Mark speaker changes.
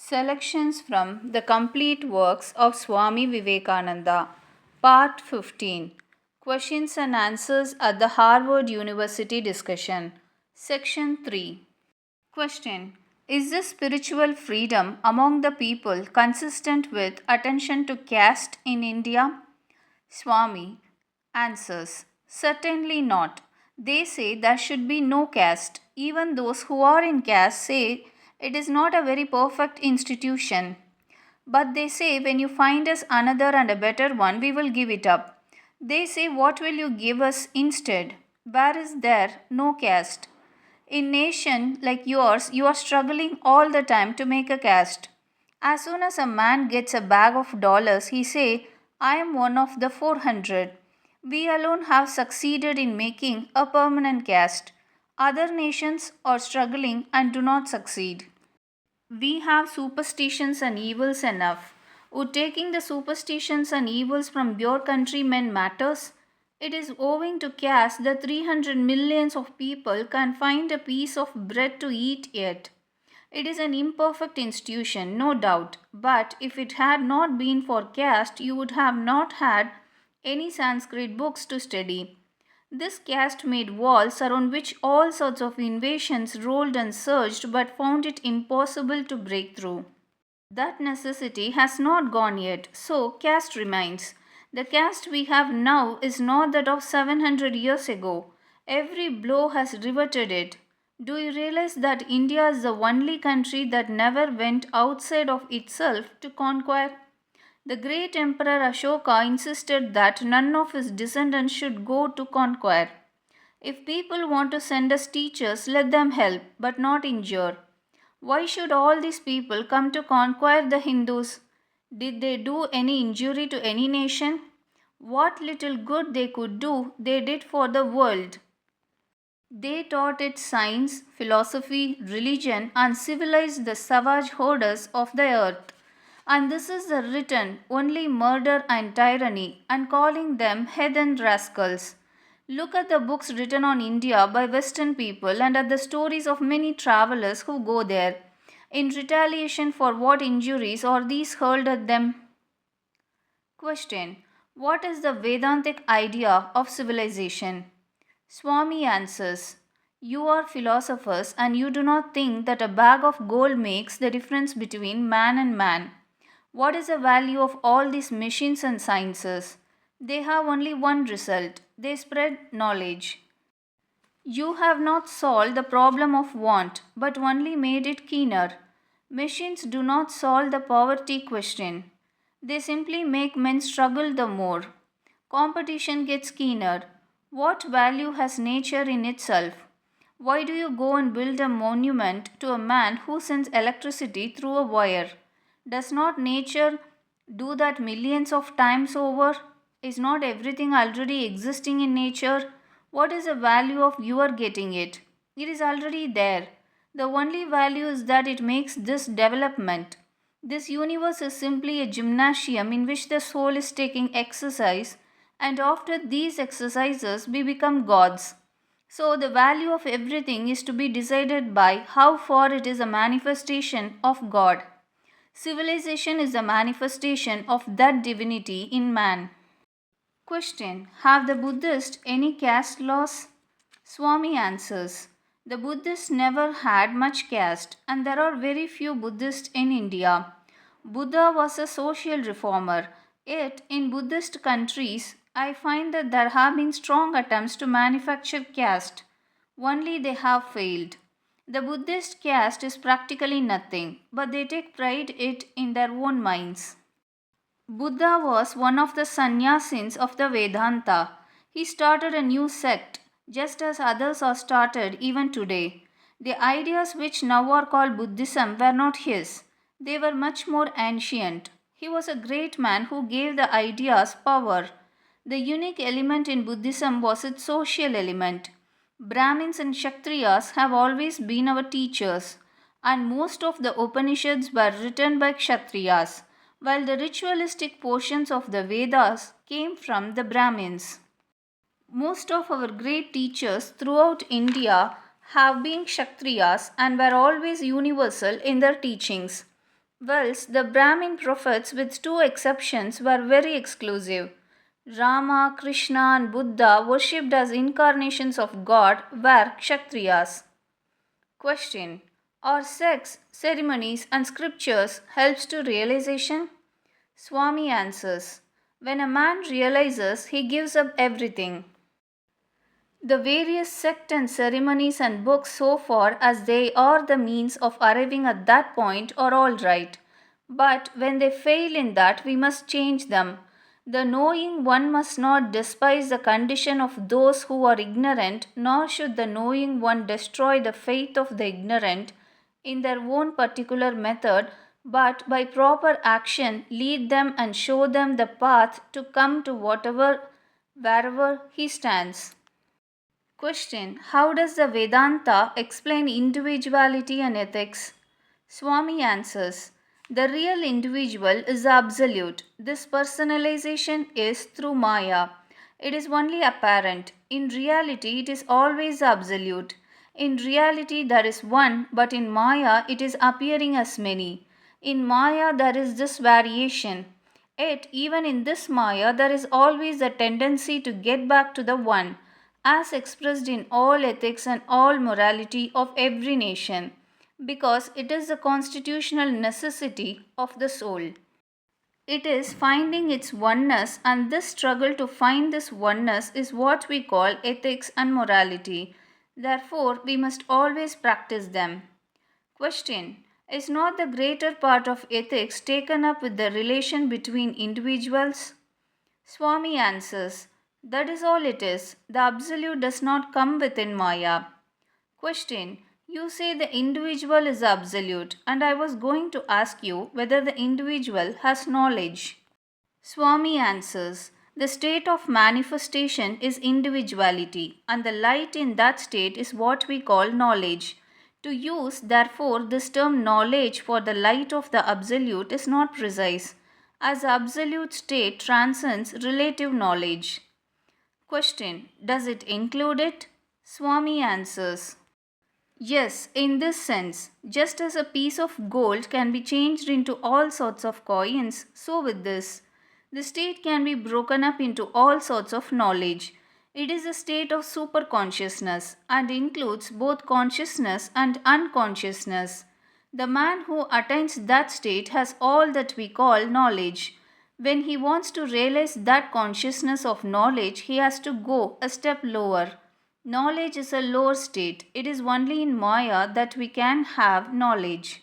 Speaker 1: Selections from the complete works of Swami Vivekananda, Part 15. Questions and answers at the Harvard University discussion. Section 3. Question. Is the spiritual freedom among the people consistent with attention to caste in India? Swami answers. Certainly not. They say there should be no caste. Even those who are in caste say it is not a very perfect institution. But they say when you find us another and a better one, we will give it up. They say, what will you give us instead? Where is there no caste? In nation like yours, you are struggling all the time to make a caste. As soon as a man gets a bag of dollars, he say, I am one of the 400. We alone have succeeded in making a permanent caste. Other nations are struggling and do not succeed. We have superstitions and evils enough. Would taking the superstitions and evils from your countrymen matters? It is owing to caste that 300 millions of people can find a piece of bread to eat yet. It is an imperfect institution, no doubt, but if it had not been for caste, you would have not had any Sanskrit books to study. This caste made walls around which all sorts of invasions rolled and surged but found it impossible to break through. That necessity has not gone yet, so caste remains. The caste we have now is not that of 700 years ago. Every blow has riveted it. Do you realize that India is the only country that never went outside of itself to conquer? The great Emperor Ashoka insisted that none of his descendants should go to conquer. If people want to send us teachers, let them help, but not injure. Why should all these people come to conquer the Hindus? Did they do any injury to any nation? What little good they could do, they did for the world. They taught it science, philosophy, religion, and civilized the savage hordes of the earth. And this is the written only murder and tyranny, and calling them heathen rascals. Look at the books written on India by Western people and at the stories of many travelers who go there. In retaliation for what injuries are these hurled at them? Question. What is the Vedantic idea of civilization? Swami answers, you are philosophers and you do not think that a bag of gold makes the difference between man and man. What is the value of all these machines and sciences? They have only one result. They spread knowledge. You have not solved the problem of want, but only made it keener. Machines do not solve the poverty question. They simply make men struggle the more. Competition gets keener. What value has nature in itself? Why do you go and build a monument to a man who sends electricity through a wire? Does not nature do that millions of times over? Is not everything already existing in nature? What is the value of your getting it? It is already there. The only value is that it makes this development. This universe is simply a gymnasium in which the soul is taking exercise, and after these exercises, we become gods. So, the value of everything is to be decided by how far it is a manifestation of God. Civilization is a manifestation of that divinity in man. Question. Have the Buddhists any caste laws? Swami answers. The Buddhists never had much caste and there are very few Buddhists in India. Buddha was a social reformer. Yet in Buddhist countries, I find that there have been strong attempts to manufacture caste. Only they have failed. The Buddhist caste is practically nothing, but they take pride in their own minds. Buddha was one of the sannyasins of the Vedanta. He started a new sect, just as others are started even today. The ideas which now are called Buddhism were not his. They were much more ancient. He was a great man who gave the ideas power. The unique element in Buddhism was its social element. Brahmins and Kshatriyas have always been our teachers, and most of the Upanishads were written by Kshatriyas, while the ritualistic portions of the Vedas came from the Brahmins. Most of our great teachers throughout India have been Kshatriyas and were always universal in their teachings. Whilst the Brahmin prophets, with two exceptions, were very exclusive. Rama, Krishna, and Buddha, worshipped as incarnations of God, were Kshatriyas. Question: are sex, ceremonies, and scriptures helps to realization? Swami answers: when a man realizes, he gives up everything. The various sect and ceremonies and books, so far as they are the means of arriving at that point, are all right. But when they fail in that, we must change them. The knowing one must not despise the condition of those who are ignorant, nor should the knowing one destroy the faith of the ignorant in their own particular method, but by proper action lead them and show them the path to come to whatever, wherever he stands. Question: how does the Vedanta explain individuality and ethics? Swami answers: the real individual is absolute. This personalization is through Maya. It is only apparent. In reality, it is always absolute. In reality, there is one, but in Maya, it is appearing as many. In Maya, there is this variation. Yet, even in this Maya, there is always a tendency to get back to the one, as expressed in all ethics and all morality of every nation, because it is the constitutional necessity of the soul. It is finding its oneness, and this struggle to find this oneness is what we call ethics and morality. Therefore, we must always practice them. Question: is not the greater part of ethics taken up with the relation between individuals? Swami answers: that is all it is. The absolute does not come within Maya. Question: you say the individual is absolute, and I was going to ask you whether the individual has knowledge. Swami answers: the state of manifestation is individuality, and the light in that state is what we call knowledge. To use, therefore, this term knowledge for the light of the absolute is not precise, as the absolute state transcends relative knowledge. Question: does it include it? Swami answers: yes, in this sense, just as a piece of gold can be changed into all sorts of coins, so with this. The state can be broken up into all sorts of knowledge. It is a state of superconsciousness and includes both consciousness and unconsciousness. The man who attains that state has all that we call knowledge. When he wants to realize that consciousness of knowledge, he has to go a step lower. Knowledge is a lower state. It is only in Maya that we can have knowledge.